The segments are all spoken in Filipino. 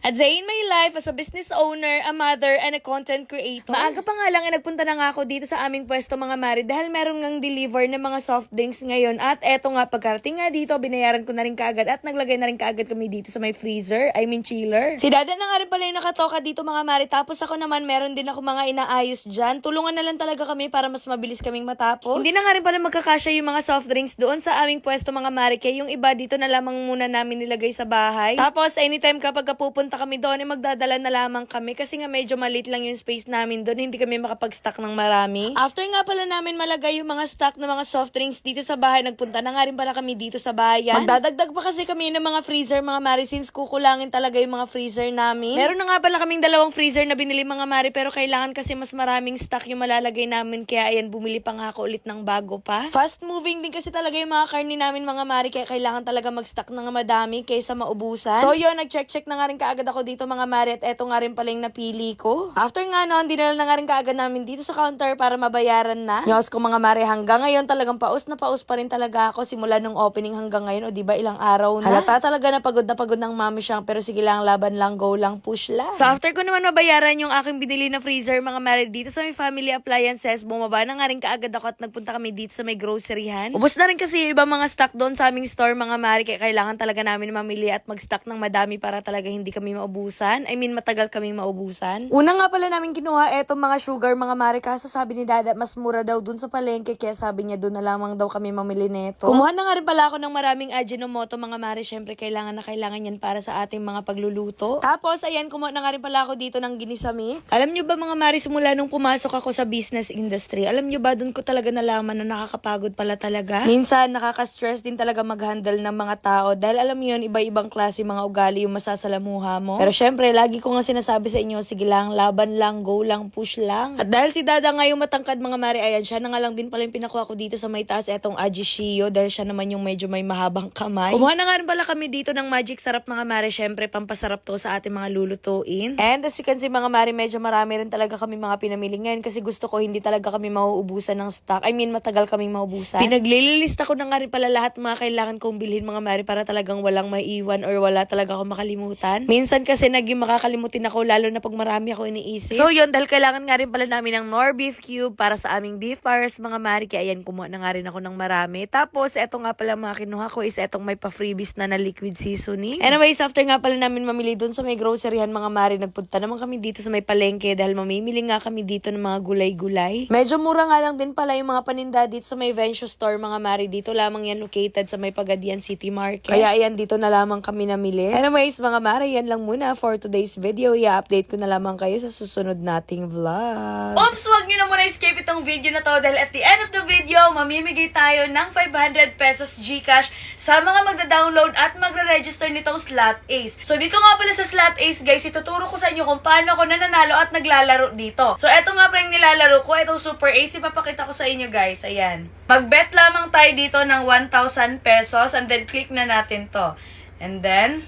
A day in my life as a business owner, a mother, and a content creator. Maaga pa nga lang nagpunta na nga ako dito sa aming pwesto mga mari dahil meron ngang deliver ng mga soft drinks ngayon. At eto nga, pagkarating nga dito, binayaran ko na rin kaagad at naglagay na rin kaagad kami dito sa may freezer, chiller. Si Dada na nga rin pala yung nakatoka dito mga mari. Tapos ako naman, meron din ako mga inaayos dyan. Tulungan na lang talaga kami para mas mabilis kaming matapos. Hindi na nga rin pala magkakasya yung mga soft drinks doon sa aming pwesto mga mari. Kaya yung iba dito na lamang muna namin nilagay sa bahay. Tapos anytime kapag pupunta kami doon, magdadala na lamang kami kasi nga medyo maliit lang yung space namin doon, hindi kami makapag-stock ng marami. After nga pala namin malagay yung mga stock ng mga soft drinks dito sa bahay, nagpunta na nga rin pala kami dito sa bayan. Magdadagdag pa kasi kami ng mga freezer mga mari since kukulangin talaga yung mga freezer namin. Meron na nga pala kaming dalawang freezer na binili mga mari pero kailangan kasi mas maraming stock yung malalagay namin kaya ayan, bumili pa nga ako ulit ng bago pa. Fast moving din kasi talaga yung mga karni namin mga mari kaya kailangan talaga mag-stock ng madami kaysa maubusan. So yun, nag-check na nga rin kaagad ako dito mga mari at eto nga rin pala yung napili ko. After nga noon, dinala na nga rin kaagad namin dito sa counter para mabayaran na. Nyos ko mga mari, hanggang ngayon talagang paus na paus pa rin talaga ako simula nung opening hanggang ngayon o diba ilang araw na. Halata talaga na pagod ng mami siyang pero sige lang, laban lang, go lang, push lang. So after ko naman mabayaran yung aking binili na freezer mga mari dito sa may family appliances, bumaba na nga rin kaagad ako at nagpunta kami dito sa may groceryhan. Ubus na rin kasi yung ibang mga stock doon sa aming store mga mari kaya kailangan talaga namin mamili at mag-stock ng madami para talaga hindi kami maubusan. Matagal kaming maubusan. Una nga pala namin kinuha etong mga sugar mga mari kaso sabi ni Dada mas mura daw dun sa palengke kaya sabi niya dun na lamang daw kami mamili neto. Kumuha na nga rin pala ako ng maraming Ajinomoto mga mari, syempre kailangan yan para sa ating mga pagluluto. Tapos ayan, kumuha na nga rin pala ako dito ng ginisa mix. Alam nyo ba mga mari, simula nung pumasok ako sa business industry, alam nyo ba dun ko talaga nalaman na nakakapagod pala talaga. Minsan nakaka-stress din talaga mag-handle ng mga tao dahil alam nyo yun, iba-ibang klase mga ugali yung masasalamuha mo. Pero syempre lagi ko nga sinasabi sa inyo, sige lang, laban lang, go lang, push lang. At dahil si Dada nga yung matangkad mga mari, ayan, siya na nga lang din pala yung pinakuha ko dito sa may taas etong Ajishio dahil siya naman yung medyo may mahabang kamay. Kumuha na nga rin pala kami dito ng Magic Sarap mga mari, syempre pampasarap to sa ating mga lulutuin. And as you can see mga mari, medyo marami rin talaga kami mga pinamili ngayon kasi gusto ko hindi talaga kami mauubusan ng stock. Matagal kaming maubusan. Pinaglililista ko na nga rin pala lahat mga kailangan kong bilhin mga mari para talagang walang maiiwan or wala talaga akong makalimutan. Minsan kasi naging makakalimutin ako lalo na pag marami ako iniisip. So yun, dahil kailangan nga rin pala namin ng Knorr beef cube para sa aming beef pares mga mari, kaya ayan, kumuha na nga rin ako ng marami. Tapos eto nga pala mga kinuha ko is etong may pa-freebies na liquid seasoning. Anyways, after nga pala namin mamili dun sa may groceryhan mga mari, nagpunta naman kami dito sa may palengke dahil mamimili nga kami dito ng mga gulay-gulay. Medyo mura nga lang din pala yung mga paninda dito sa may Venture Store mga mari. Dito lamang yan located sa may Pagadian City Market. Kaya ayan, dito na lamang kami namili. Anyways mga mari, yan lang muna for today's video. I-update ko na lamang kayo sa susunod nating vlog. Oops! Wag nyo na muna escape itong video na to dahil at the end of the video, mamimigay tayo ng 500 pesos GCash sa mga magda-download at magre-register nitong Slot Ace. So dito nga pala sa Slot Ace guys, ituturo ko sa inyo kung paano ako nananalo at naglalaro dito. So eto nga pala yung nilalaro ko, itong Super Ace, ipapakita ko sa inyo guys. Ayan. Mag-bet lamang tayo dito ng 1,000 pesos and then click na natin to. And then,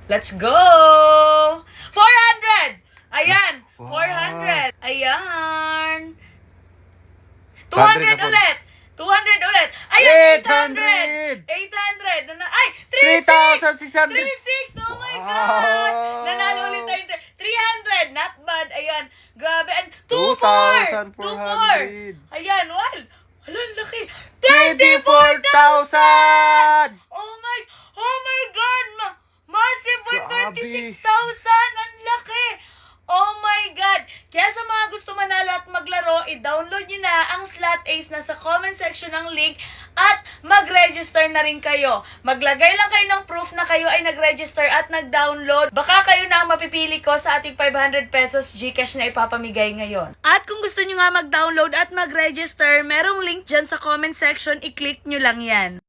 let's go! 400! Ayan! 400! Ayan! 200 ulit! 200 ulit! Ayan! 800! 800! Ay! 3,600! 36! Oh my God! Nanalo ulit tayo. 300! Not bad. Ayan. Grabe. And 2,400! 2,400! Ayan. Well, alam, laki. 24,000! Oh my God! Massive with Grabe. 26,000! Ang laki! Oh my God! Kaya sa mga gusto manalo at maglaro, i-download nyo na ang Slot Ace na sa comment section ng link at mag-register na rin kayo. Maglagay lang kayo ng proof na kayo ay nag-register at nag-download. Baka kayo na ang mapipili ko sa ating 500 pesos GCash na ipapamigay ngayon. At kung gusto nyo nga mag-download at mag-register, merong link dyan sa comment section, i-click nyo lang yan.